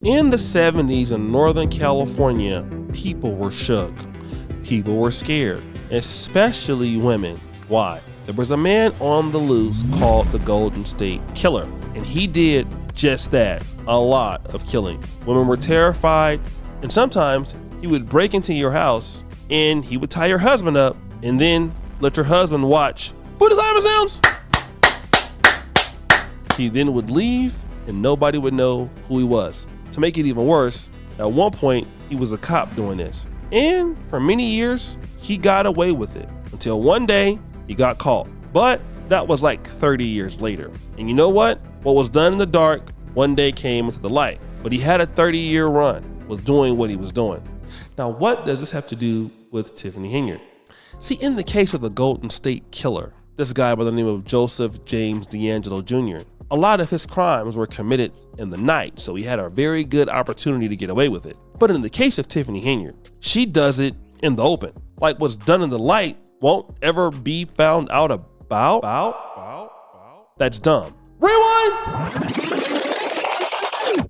In the 70s in Northern California, people were shook. People were scared, especially women. Why? There was a man on the loose called the Golden State Killer, and he did just that, a lot of killing. Women were terrified, and sometimes he would break into your house and he would tie your husband up and then let your husband watch booty clapping sounds. He then would leave and nobody would know who he was. To make it even worse, at one point he was a cop doing this. And for many years, he got away with it until one day he got caught. But that was like 30 years later. And you know what? What was done in the dark one day came into the light. But he had a 30-year run with doing what he was doing. Now, what does this have to do with Tiffany Henyard? See, in the case of the Golden State Killer, this guy by the name of Joseph James D'Angelo Jr., a lot of his crimes were committed in the night, so he had a very good opportunity to get away with it. But in the case of Tiffany Henyard, she does it in the open. Like what's done in the light won't ever be found out about. That's dumb. Rewind!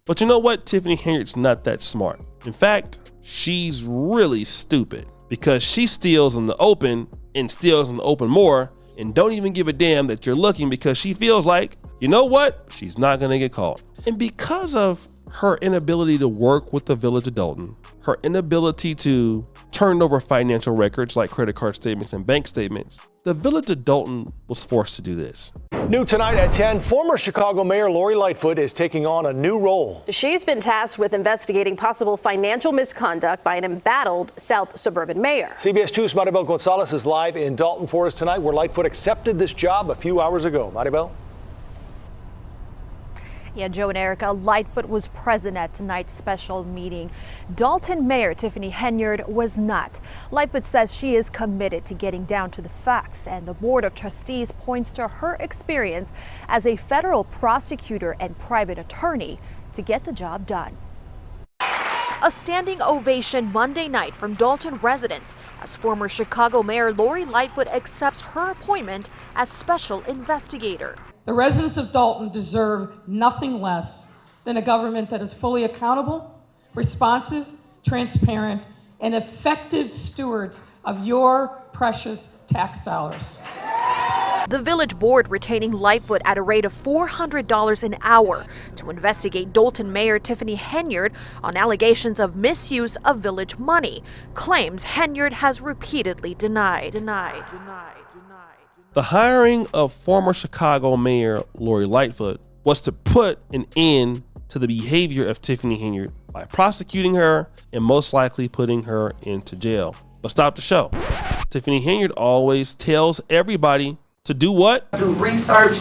But you know what? Tiffany Henyard's not that smart. In fact, she's really stupid because she steals in the open and steals in the open more and don't even give a damn that you're looking because she feels like, you know what? She's not gonna get caught. And because of her inability to work with the Village of Dolton, her inability to turn over financial records like credit card statements and bank statements, the Village of Dolton was forced to do this. New tonight at 10, former Chicago Mayor Lori Lightfoot is taking on a new role. She's been tasked with investigating possible financial misconduct by an embattled South Suburban mayor. CBS 2's Maribel Gonzalez is live in Dolton for us tonight, where Lightfoot accepted this job a few hours ago. Maribel? Yeah, Joe and Erica, Lightfoot was present at tonight's special meeting. Dolton Mayor Tiffany Henyard was not. Lightfoot says she is committed to getting down to the facts, and the Board of Trustees points to her experience as a federal prosecutor and private attorney to get the job done. A standing ovation Monday night from Dolton residents as former Chicago Mayor Lori Lightfoot accepts her appointment as special investigator. The residents of Dolton deserve nothing less than a government that is fully accountable, responsive, transparent, and effective stewards of your precious tax dollars. The village board retaining Lightfoot at a rate of $400 an hour to investigate Dolton Mayor Tiffany Henyard on allegations of misuse of village money, claims Henyard has repeatedly denied. The hiring of former Chicago Mayor Lori Lightfoot was to put an end to the behavior of Tiffany Henyard by prosecuting her and most likely putting her into jail. But stop the show. Tiffany Henyard always tells everybody to do what? Do research.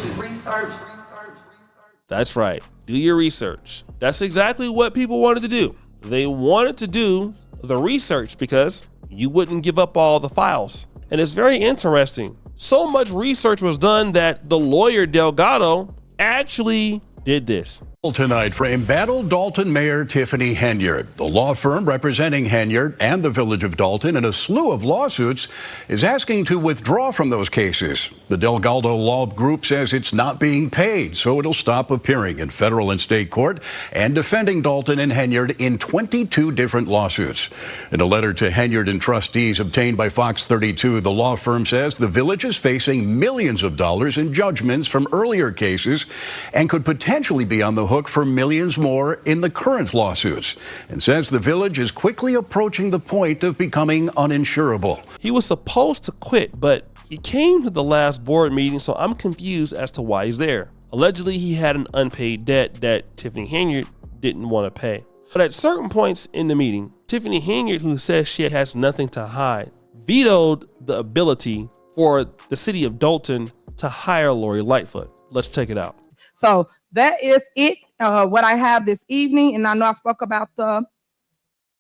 That's right. Do your research. That's exactly what people wanted to do. They wanted to do the research because you wouldn't give up all the files. And it's very interesting. So much research was done that the lawyer Delgado actually did this. Tonight for embattled Dolton Mayor Tiffany Henyard. The law firm representing Henyard and the Village of Dolton in a slew of lawsuits is asking to withdraw from those cases. The Delgado Law Group says it's not being paid, so it'll stop appearing in federal and state court and defending Dolton and Henyard in 22 different lawsuits. In a letter to Henyard and trustees obtained by Fox 32, the law firm says the village is facing millions of dollars in judgments from earlier cases and could potentially be on the hook for millions more in the current lawsuits, and says the village is quickly approaching the point of becoming uninsurable. He was supposed to quit, but he came to the last board meeting, so I'm confused as to why he's there. Allegedly, he had an unpaid debt that Tiffany Henyard didn't want to pay. But at certain points in the meeting, Tiffany Henyard, who says she has nothing to hide, vetoed the ability for the city of Dolton to hire Lori Lightfoot. Let's check it out. So that is it, what I have this evening. And I know I spoke about the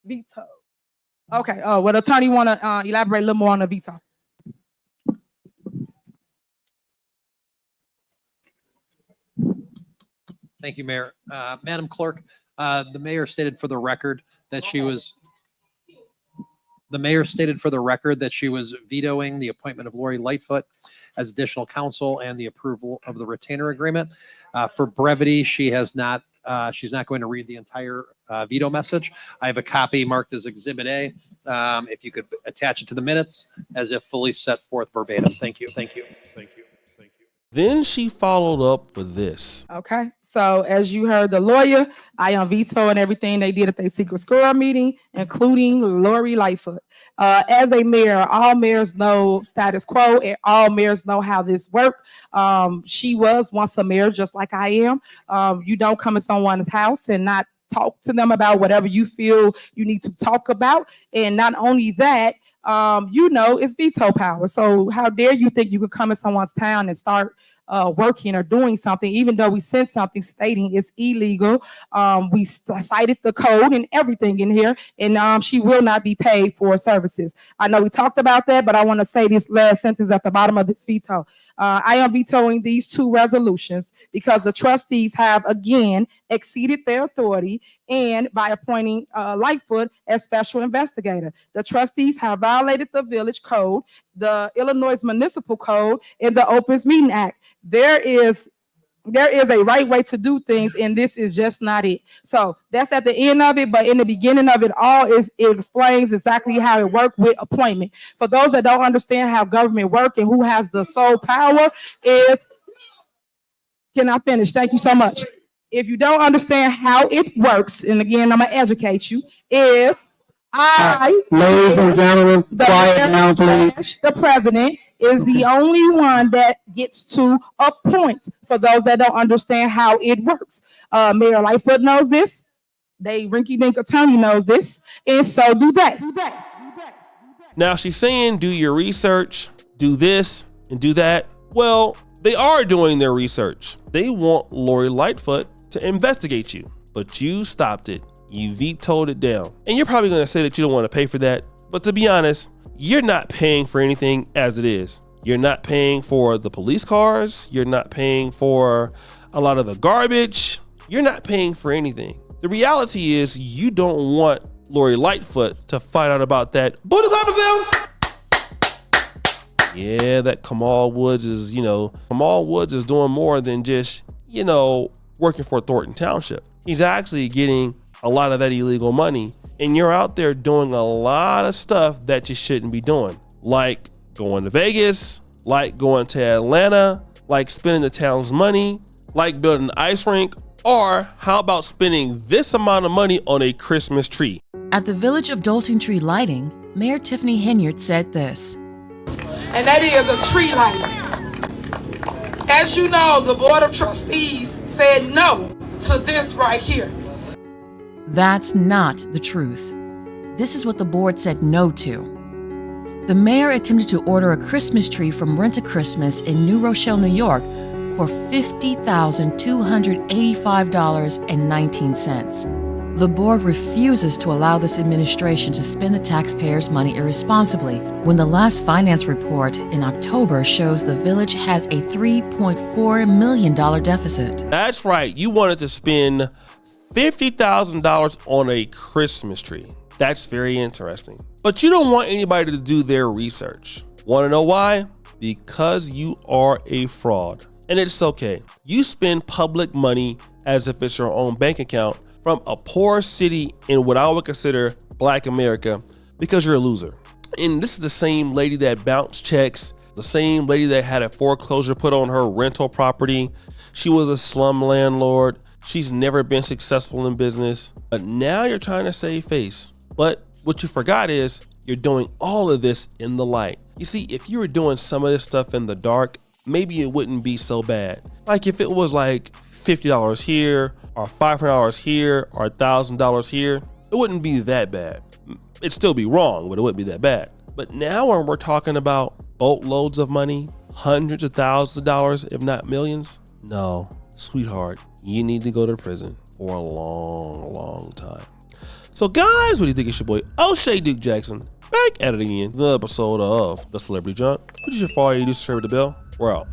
veto. Okay, would attorney want to elaborate a little more on the veto? Thank you, Mayor. Madam Clerk, the mayor stated for the record that she was vetoing the appointment of Lori Lightfoot as additional counsel and the approval of the retainer agreement. For brevity, she has not She's not going to read the entire veto message. I have a copy marked as Exhibit A. If you could attach it to the minutes as if fully set forth verbatim. Thank you. Thank you. Thank you. Thank you. Then she followed up with this. Okay, so as you heard the lawyer, I am vetoing everything they did at their secret squirrel meeting, including Lori Lightfoot. As a mayor, all mayors know status quo, and all mayors know how this works. She was once a mayor, just like I am. You don't come in someone's house and not talk to them about whatever you feel you need to talk about. And not only that, it's veto power. So how dare you think you could come in someone's town and start working or doing something, even though we sent something stating it's illegal. We cited the code and everything in here, and she will not be paid for services. I know we talked about that, but I want to say this last sentence at the bottom of this veto. I am vetoing these two resolutions because the trustees have again exceeded their authority and by appointing Lightfoot as special investigator. The trustees have violated the village code, the Illinois Municipal Code, and the Opens Meeting Act. There is a right way to do things, and this is just not it. So that's at the end of it, but in the beginning of it all, it explains exactly how it works with appointment. For those that don't understand how government works and who has the sole power is, can I finish? Thank you so much. If you don't understand how it works, and again, I'm gonna educate you, is ladies and gentlemen, quiet down, please. The president is the only one that gets to appoint, for those that don't understand how it works. Mayor Lightfoot knows this. They rinky-dink attorney knows this, and so do they. Now she's saying do your research, do this and do that. Well, they are doing their research. They want Lori Lightfoot to investigate you, but you stopped it. You vetoed it down. And you're probably going to say that you don't want to pay for that. But to be honest, you're not paying for anything as it is. You're not paying for the police cars. You're not paying for a lot of the garbage. You're not paying for anything. The reality is you don't want Lori Lightfoot to find out about that. Booty clapper sounds. Yeah, that Kamal Woods is doing more than just, working for Thornton Township. He's actually getting a lot of that illegal money, and you're out there doing a lot of stuff that you shouldn't be doing, like going to Vegas, like going to Atlanta, like spending the town's money, like building an ice rink, or how about spending this amount of money on a Christmas tree? At the Village of Dolton tree lighting, Mayor Tiffany Henyard said this. And that is a tree lighting. As you know, the Board of Trustees said no to this right here. That's not the truth. This is what the board said no to. The mayor attempted to order a Christmas tree from Rent-A-Christmas in New Rochelle, New York for $50,285.19. The board refuses to allow this administration to spend the taxpayers' money irresponsibly when the last finance report in October shows the village has a $3.4 million deficit. That's right. You wanted to spend $50,000 on a Christmas tree. That's very interesting. But you don't want anybody to do their research. Want to know why? Because you are a fraud. And it's okay. You spend public money as if it's your own bank account from a poor city in what I would consider Black America because you're a loser. And this is the same lady that bounced checks, the same lady that had a foreclosure put on her rental property. She was a slum landlord. She's never been successful in business, but now you're trying to save face. But what you forgot is you're doing all of this in the light. You see, if you were doing some of this stuff in the dark, maybe it wouldn't be so bad. Like if it was like $50 here or $500 here or $1,000 here, it wouldn't be that bad. It'd still be wrong, but it wouldn't be that bad. But now when we're talking about boatloads of money, hundreds of thousands of dollars, if not millions, no, sweetheart, you need to go to prison for a long, long time. So guys, what do you think? It's your boy O'Shea Duke Jackson back at it again. The episode of The Celebrity Junk. What you should follow, you do, subscribe to the bell. We're out.